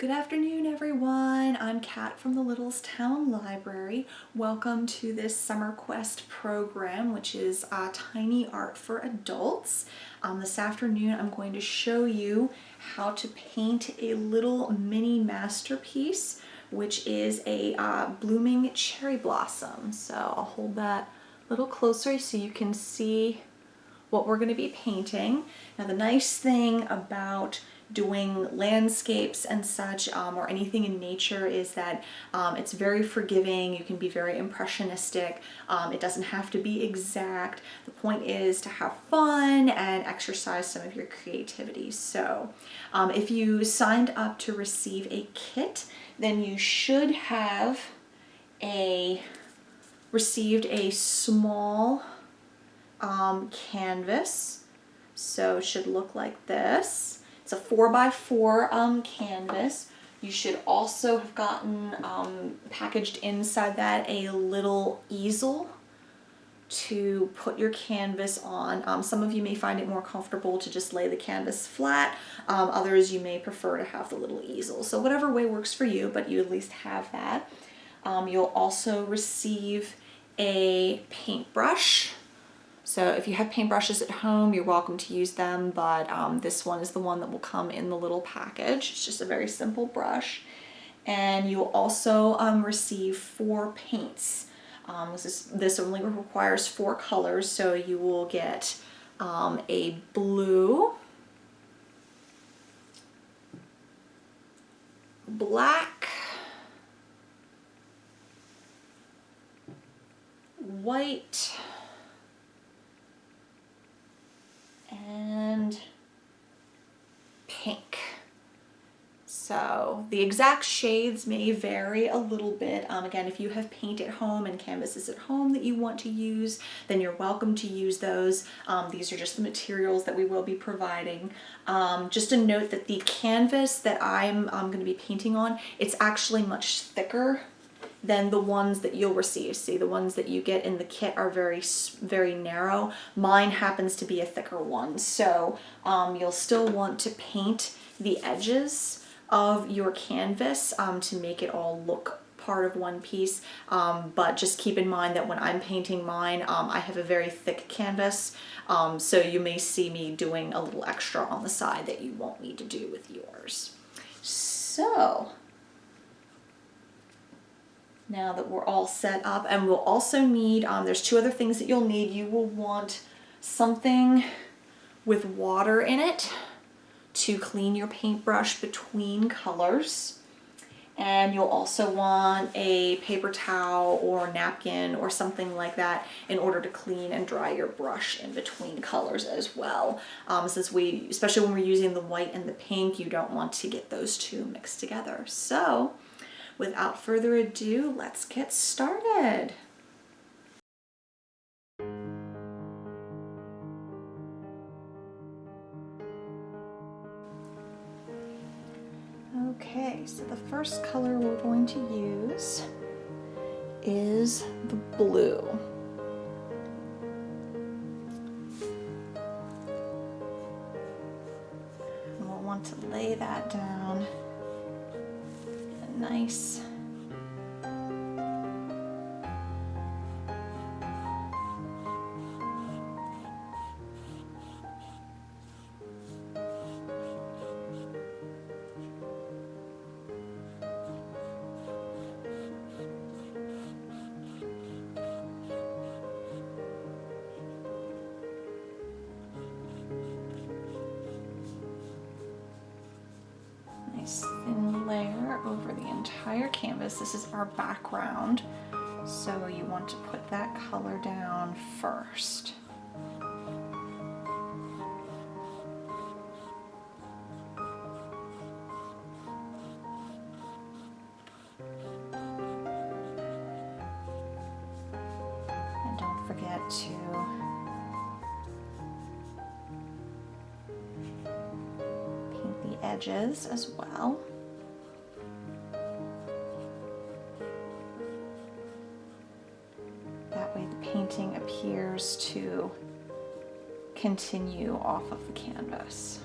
Good afternoon, everyone. I'm Kat from the Littlestown Library. Welcome to this Summer Quest program, which is tiny art for adults. This afternoon, I'm going to show you how to paint a little mini masterpiece, which is a blooming cherry blossom. So I'll hold that a little closer so you can see what we're going to be painting. Now, the nice thing about doing landscapes and such, or anything in nature, is that it's very forgiving. You can be very impressionistic. It doesn't have to be exact. The point is to have fun and exercise some of your creativity. So if you signed up to receive a kit, then you should have received a small canvas. So it should look like this. It's a 4x4 canvas. You should also have gotten packaged inside that a little easel to put your canvas on. Some of you may find it more comfortable to just lay the canvas flat. Others, you may prefer to have the little easel. So whatever way works for you, but you at least have that. You'll also receive a paintbrush. So if you have paintbrushes at home, you're welcome to use them, but this one is the one that will come in the little package. It's just a very simple brush. And you'll also receive 4 paints. This only requires 4 colors, so you will get a blue, black, white, and pink. So the exact shades may vary a little bit. Again, if you have paint at home and canvases at home that you want to use, then you're welcome to use those. These are just the materials that we will be providing. Just a note that the canvas that I'm going to be painting on, it's actually much thicker than the ones that you'll receive. See, the ones that you get in the kit are very narrow. Mine happens to be a thicker one. So you'll still want to paint the edges of your canvas to make it all look part of one piece. But just keep in mind that when I'm painting mine, I have a very thick canvas. So you may see me doing a little extra on the side that you won't need to do with yours. So now that we're all set up, and we'll also need, there's 2 other things that you'll need. You will want something with water in it to clean your paintbrush between colors. And you'll also want a paper towel or napkin or something like that in order to clean and dry your brush in between colors as well. Especially when we're using the white and the pink, you don't want to get those 2 mixed together. So without further ado, let's get started. Okay, so the first color we're going to use is the blue. And we'll want to lay that down in a nice thin layer over the entire canvas. This is our background, so you want to put that color down first. And don't forget to edges as well. That way the painting appears to continue off of the canvas.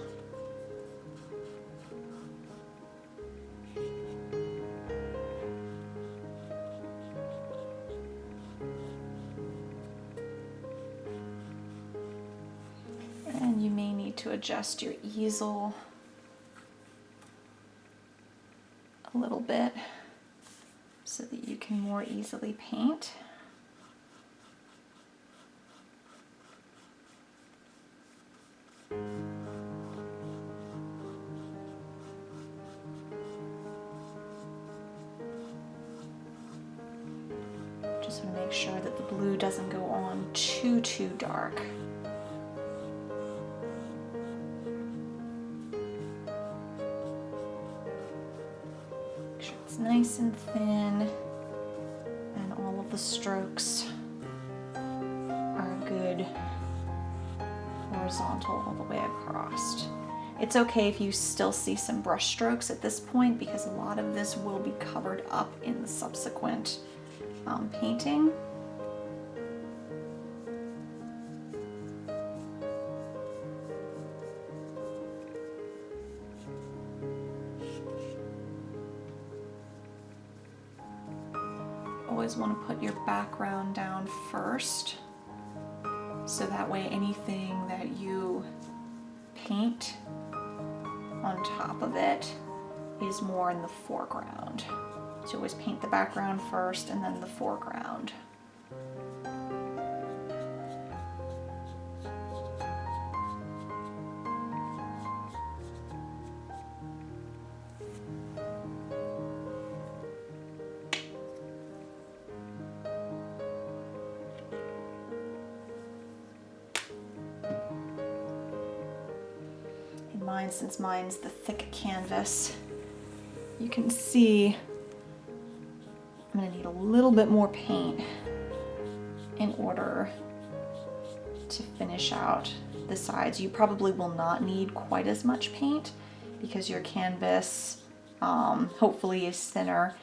You may need to adjust your easel a little bit so that you can more easily paint. Just want to make sure that the blue doesn't go on too dark. Make sure it's nice and thin and all of the strokes are good horizontal all the way across. It's okay if you still see some brush strokes at this point because a lot of this will be covered up in the subsequent painting. Always want to put your background down first, so that way anything that you paint on top of it is more in the foreground. So always paint the background first and then the foreground. In mine, since mine's the thick canvas, you can see I'm going to need a little bit more paint in order to finish out the sides. You probably will not need quite as much paint because your canvas hopefully is thinner.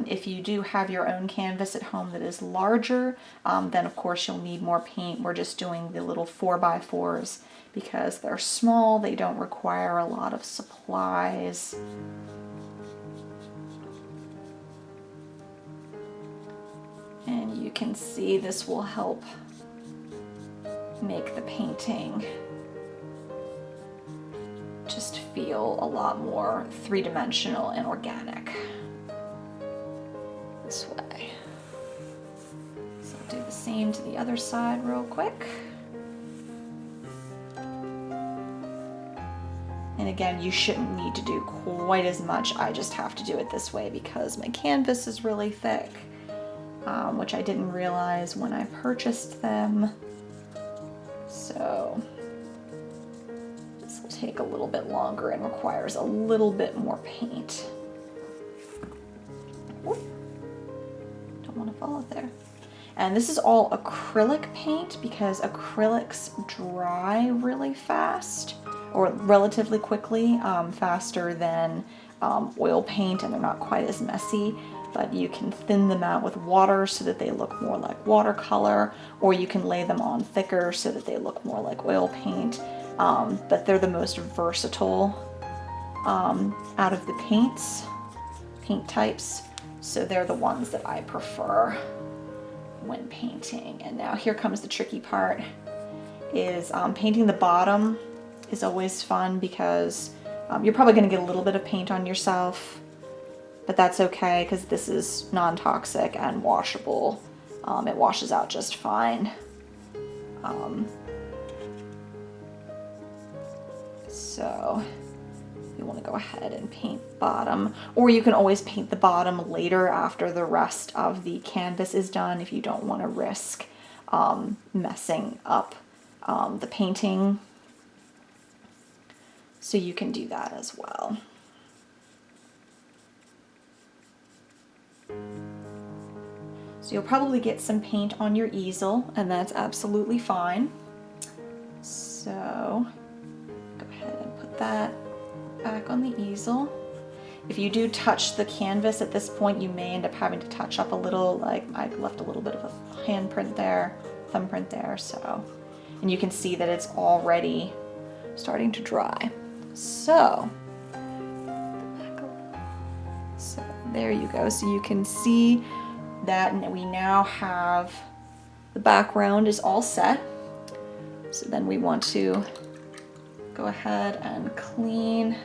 If you do have your own canvas at home that is larger, then of course you'll need more paint. We're just doing the little 4x4s because they're small, they don't require a lot of supplies. And you can see this will help make the painting just feel a lot more three-dimensional and organic this way. So I'll do the same to the other side real quick. And again, you shouldn't need to do quite as much. I just have to do it this way because my canvas is really thick. Which I didn't realize when I purchased them. So this will take a little bit longer and requires a little bit more paint. Oop. Don't want to fall out there. And this is all acrylic paint because acrylics dry really fast, or relatively quickly, faster than oil paint, and they're not quite as messy. But you can thin them out with water so that they look more like watercolor, or you can lay them on thicker so that they look more like oil paint. But they're the most versatile out of the paint types, so they're the ones that I prefer when painting. And now here comes the tricky part, is painting the bottom is always fun because you're probably going to get a little bit of paint on yourself. But that's okay because this is non-toxic and washable. It washes out just fine. So you want to go ahead and paint bottom, or you can always paint the bottom later after the rest of the canvas is done if you don't want to risk messing up the painting. So you can do that as well. So you'll probably get some paint on your easel, and that's absolutely fine. So go ahead and put that back on the easel. If you do touch the canvas at this point, you may end up having to touch up a little, like I left a little bit of a handprint there, thumbprint there, so. And you can see that it's already starting to dry. So there you go. So you can see that we now have the background is all set. So then we want to go ahead and clean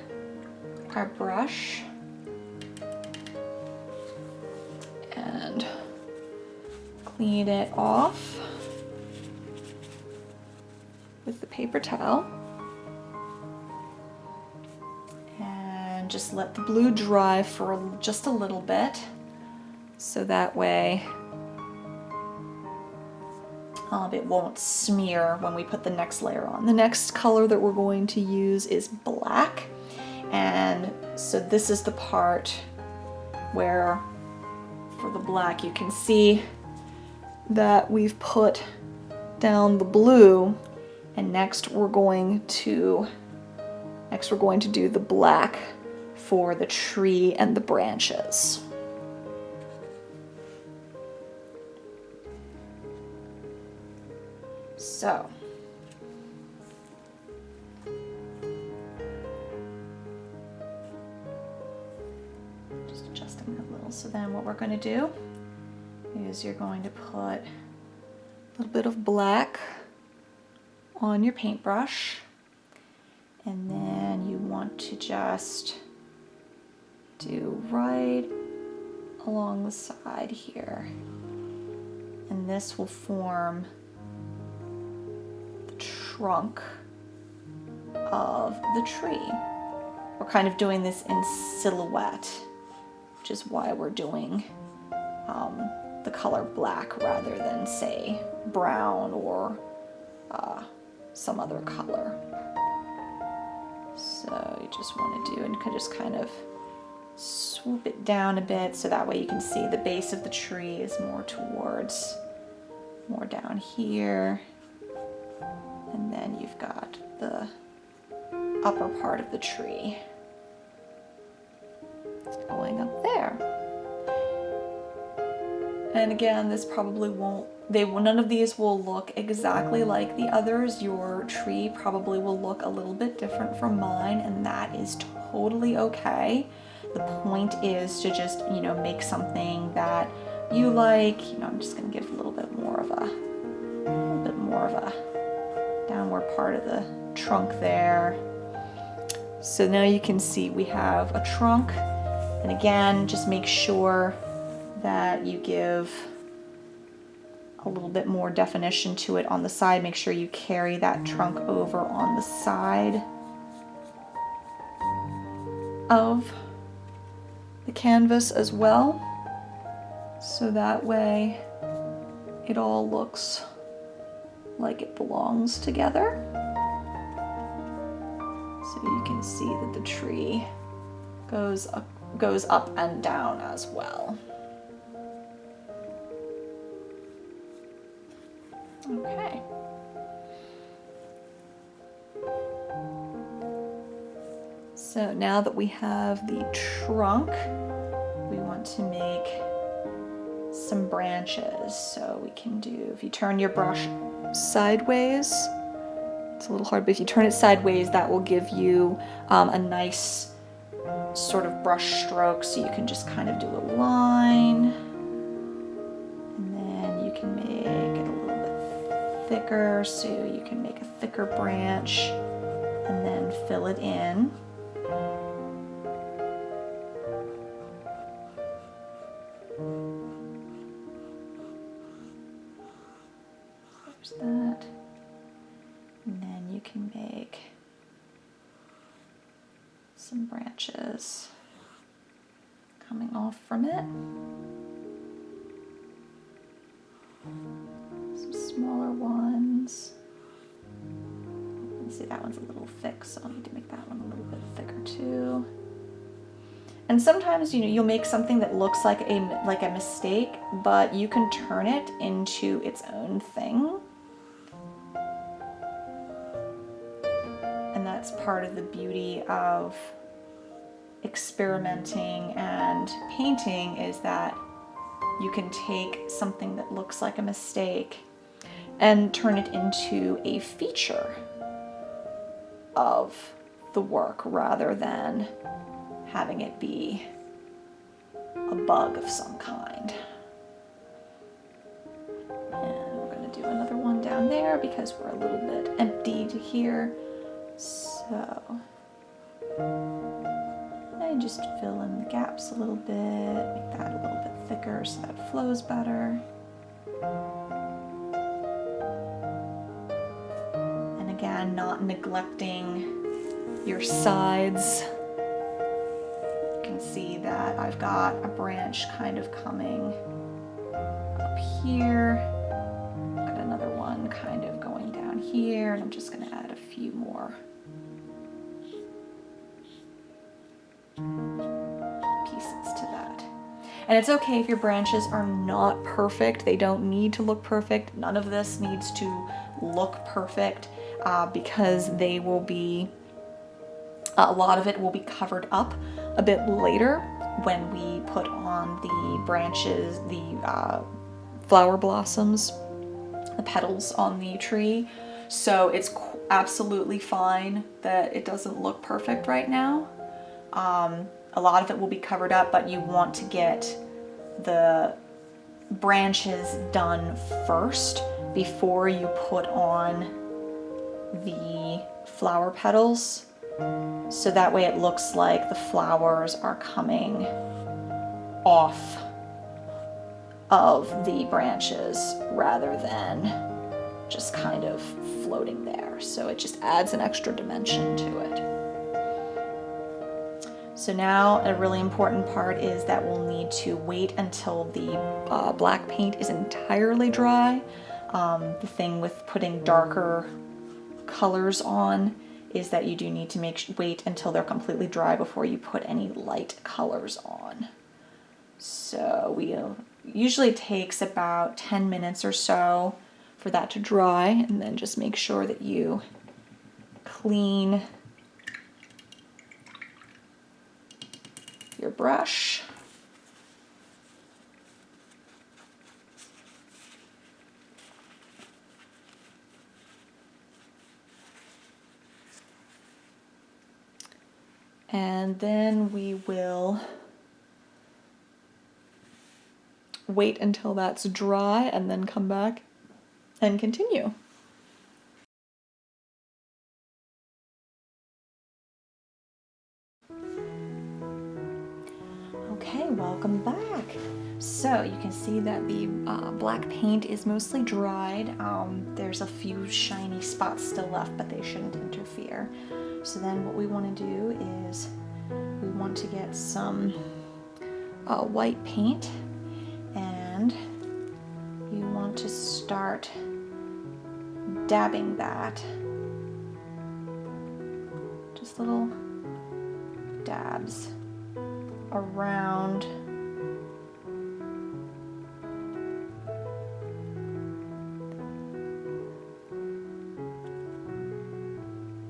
our brush and clean it off with the paper towel. And just let the blue dry for just a little bit, so that way it won't smear when we put the next layer on. The next color that we're going to use is black. And so this is the part where for the black you can see that we've put down the blue, and next we're going to do the black for the tree and the branches. So just adjusting that a little. So then what we're going to do is you're going to put a little bit of black on your paintbrush, and then you want to just do right along the side here, and this will form the trunk of the tree. We're kind of doing this in silhouette, which is why we're doing the color black rather than, say, brown or some other color. So you just want to do, and you can just kind of swoop it down a bit so that way you can see the base of the tree is more down here, and then you've got the upper part of the tree going up there. And again, this probably none of these will look exactly like the others. Your tree probably will look a little bit different from mine, and that is totally okay. The point is to just, make something that you like. I'm just going to give a little bit more of a downward part of the trunk there. So now you can see we have a trunk, and again, just make sure that you give a little bit more definition to it on the side. Make sure you carry that trunk over on the side of the canvas as well, so that way it all looks like it belongs together. So you can see that the tree goes up and down as well. Okay. So now that we have the trunk, we want to make some branches. So we can do, if you turn your brush sideways, it's a little hard, but if you turn it sideways, that will give you a nice sort of brush stroke. So you can just kind of do a line, and then you can make it a little bit thicker, so you can make a thicker branch and then fill it in. There's that. And then you can make some branches coming off from it. Some smaller ones. You can see that one's a little thick, so I'll need to make that one a little bit thicker too. And sometimes, you'll make something that looks like a mistake, but you can turn it into its own thing. And that's part of the beauty of experimenting and painting, is that you can take something that looks like a mistake and turn it into a feature of the work rather than having it be a bug of some kind. And we're going to do another one down there because we're a little bit emptied here. So So, and just fill in the gaps a little bit, make that a little bit thicker so that it flows better. And again, not neglecting your sides. You can see that I've got a branch kind of coming up here. Got another one kind of going down here, and I'm just going to add a few more pieces to that. And it's okay if your branches are not perfect. They don't need to look perfect. None of this needs to look perfect because they will be, a lot of it will be covered up a bit later when we put on the branches, the flower blossoms, the petals on the tree. So it's absolutely fine that it doesn't look perfect right now. A lot of it will be covered up, but you want to get the branches done first before you put on the flower petals. So that way it looks like the flowers are coming off of the branches rather than just kind of floating there. So it just adds an extra dimension to it. So now a really important part is that we'll need to wait until the black paint is entirely dry. The thing with putting darker colors on is that you do need to wait until they're completely dry before you put any light colors on. So usually it takes about 10 minutes or so for that to dry, and then just make sure that you clean your brush. And then we will wait until that's dry and then come back and continue. Okay, welcome back. So you can see that the black paint is mostly dried. There's a few shiny spots still left, but they shouldn't interfere. So then what we want to do is we want to get some white paint, and you want to start dabbing that. Just little dabs around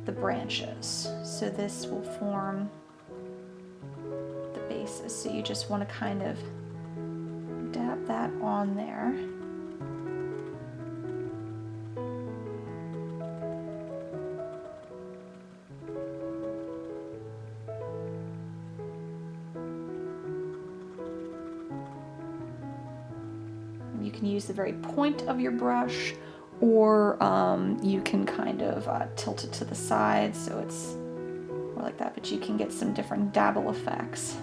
the branches. So this will form the basis. So you just want to kind of dab that on there. You can use the very point of your brush, or you can kind of tilt it to the side so it's more like that, but you can get some different dabble effects.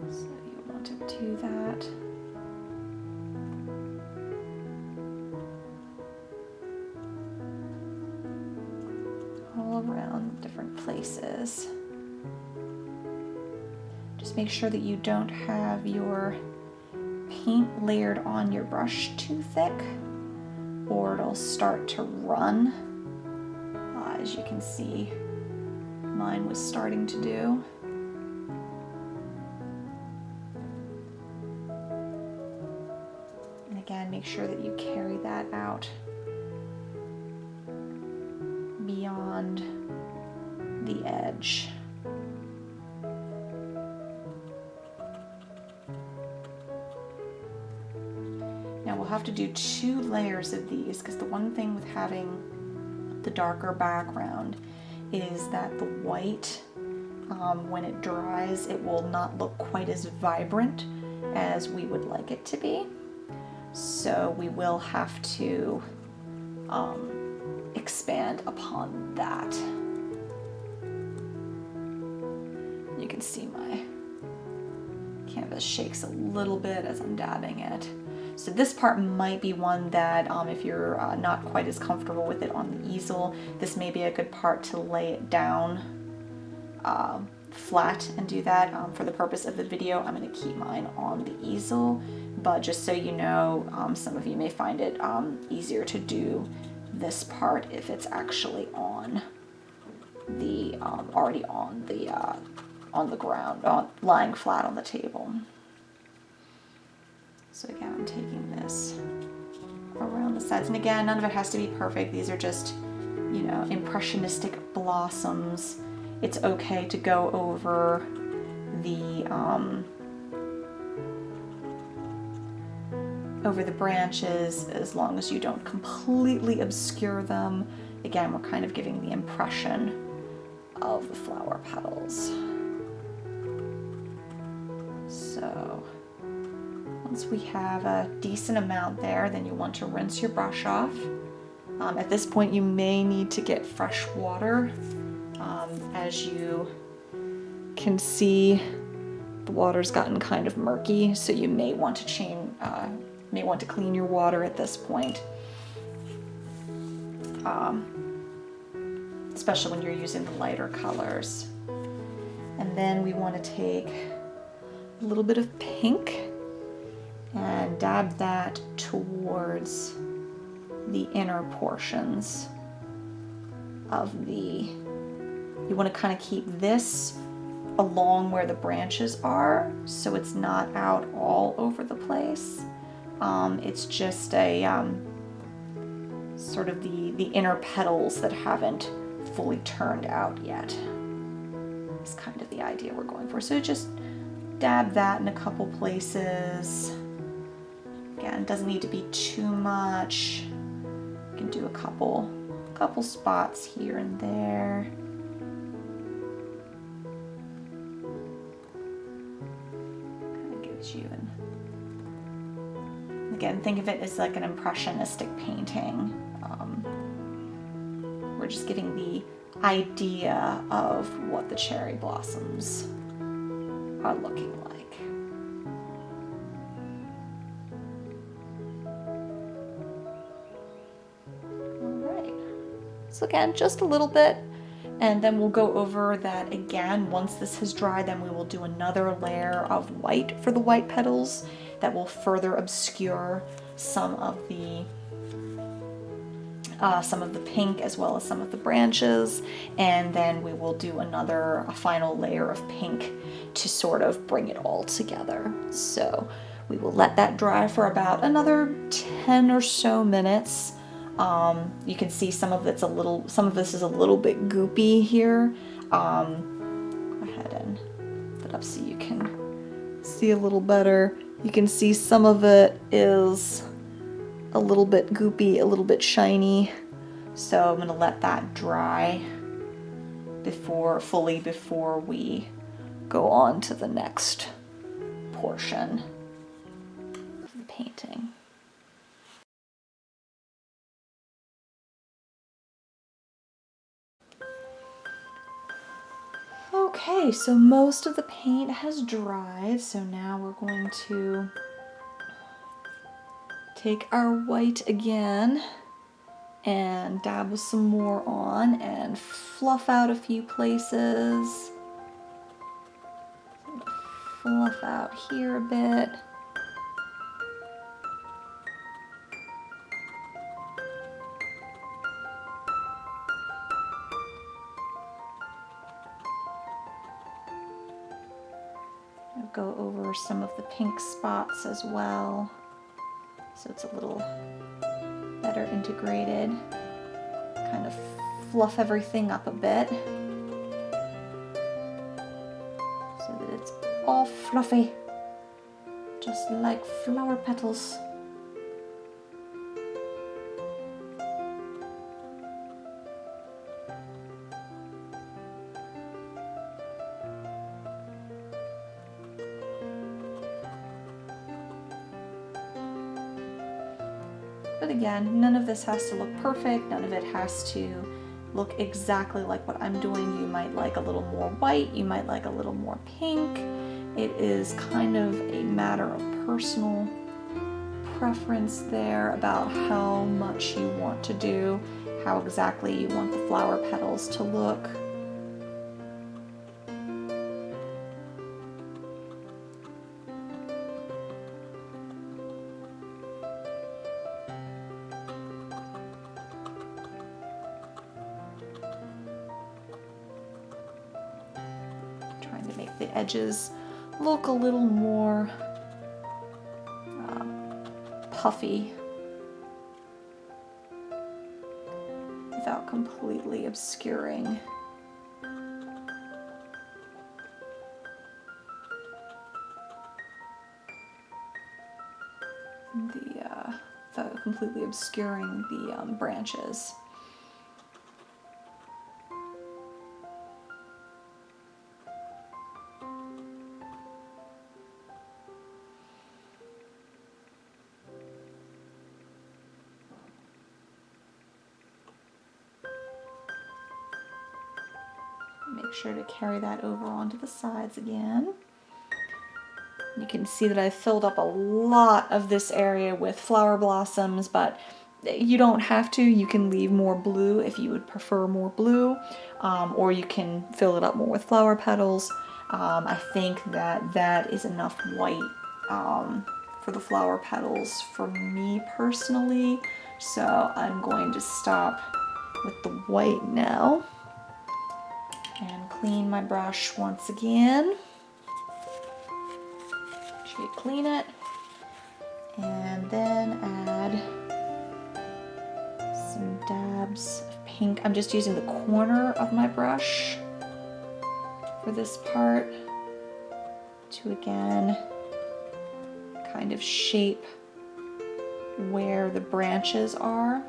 So you want to do that. All around different places. Just make sure that you don't have your paint layered on your brush too thick, or it'll start to run. As you can see, mine was starting to do. And again, make sure that you carry that out beyond the edge. Now we'll have to do 2 layers of these, because the one thing with having the darker background is that the white when it dries, it will not look quite as vibrant as we would like it to be. So we will have to expand upon that. You can see my canvas shakes a little bit as I'm dabbing it. So this part might be one that if you're not quite as comfortable with it on the easel, this may be a good part to lay it down flat and do that. For the purpose of the video, I'm going to keep mine on the easel, but just so you know, some of you may find it easier to do this part if it's actually on the already on the ground, lying flat on the table. So again, I'm taking this around the sides, and again, none of it has to be perfect. These are just, you know, impressionistic blossoms. It's okay to go over the branches as long as you don't completely obscure them. Again, we're kind of giving the impression of the flower petals. So once we have a decent amount there, then you want to rinse your brush off. At this point, you may need to get fresh water. As you can see, the water's gotten kind of murky, so you may want to clean your water at this point. Especially when you're using the lighter colors. And then we want to take a little bit of pink and dab that towards the inner portions of the, you want to kind of keep this along where the branches are so it's not out all over the place. It's just a sort of the inner petals that haven't fully turned out yet. It's kind of the idea we're going for. So just dab that in a couple places. Again, it doesn't need to be too much. You can do a couple spots here and there. Kind of gives you again, think of it as like an impressionistic painting. We're just getting the idea of what the cherry blossoms are looking like. All right. So again, just a little bit, and then we'll go over that again. Once this has dried, then we will do another layer of white for the white petals that will further obscure some of the pink as well as some of the branches, and then we will do a final layer of pink to sort of bring it all together. So we will let that dry for about another 10 or so minutes. You can see some of this is a little bit goopy here. Go ahead and put it up so you can see a little better. You can see some of it is a little bit goopy, a little bit shiny. So I'm going to let that dry before we go on to the next portion of the painting. Okay, so most of the paint has dried, so now we're going to take our white again and dab with some more on and fluff out a few places. Fluff out here a bit. I'll go over some of the pink spots as well, so it's a little better integrated. Kind of fluff everything up a bit so that it's all fluffy, just like flower petals. But again, none of this has to look perfect. None of it has to look exactly like what I'm doing. You might like a little more white. You might like a little more pink. It is kind of a matter of personal preference there about how much you want to do, how exactly you want the flower petals to look. Trying to make the edges look a little more puffy without completely obscuring the branches. Make sure to carry that over onto the sides again. You can see that I've filled up a lot of this area with flower blossoms, but you don't have to. You can leave more blue if you would prefer more blue, or you can fill it up more with flower petals. I think that that is enough white for the flower petals for me personally, so I'm going to stop with the white now and clean my brush once again. Make sure you clean it, and then add some dabs of pink. I'm just using the corner of my brush for this part to again kind of shape where the branches are.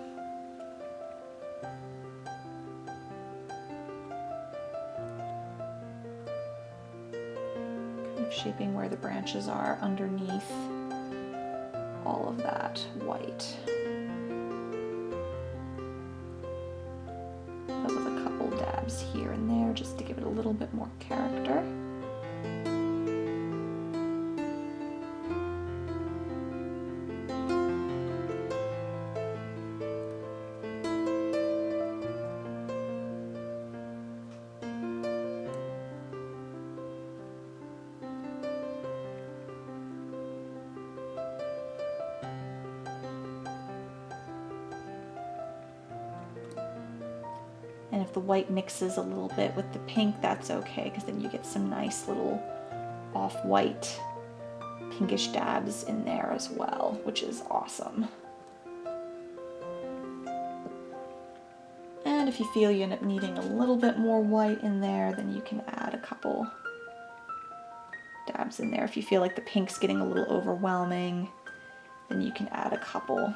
Shaping where the branches are underneath all of that white. But with a couple dabs here and there just to give it a little bit more character. And if the white mixes a little bit with the pink, that's okay, because then you get some nice little off-white pinkish dabs in there as well, which is awesome. And if you feel you end up needing a little bit more white in there, then you can add a couple dabs in there. If you feel like the pink's getting a little overwhelming, then you can add a couple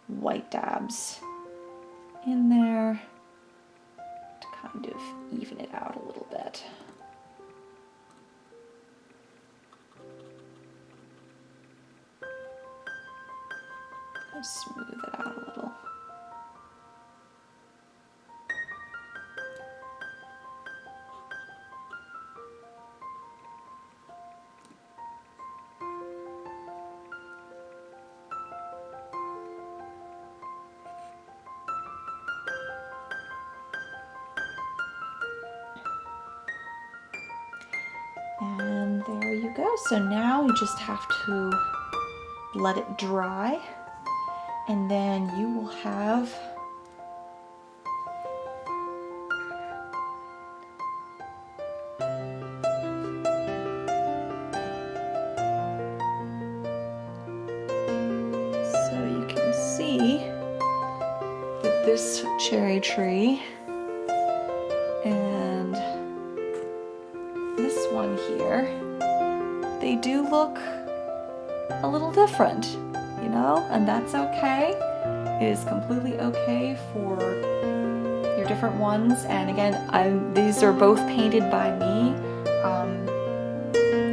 white dabs in there to kind of even it out a little bit. Just smooth it out a little. And there you go. So now you just have to let it dry, and then you will have so you can see that this cherry tree and this one here, they do look a little different, you know, and that's okay. It is completely okay for your different ones. And again, these are both painted by me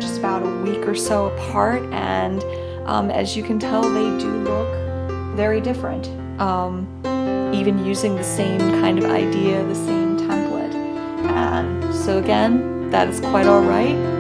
just about a week or so apart, and As you can tell, they do look very different, even using the same kind of idea, the same template. And so again, that is quite all right.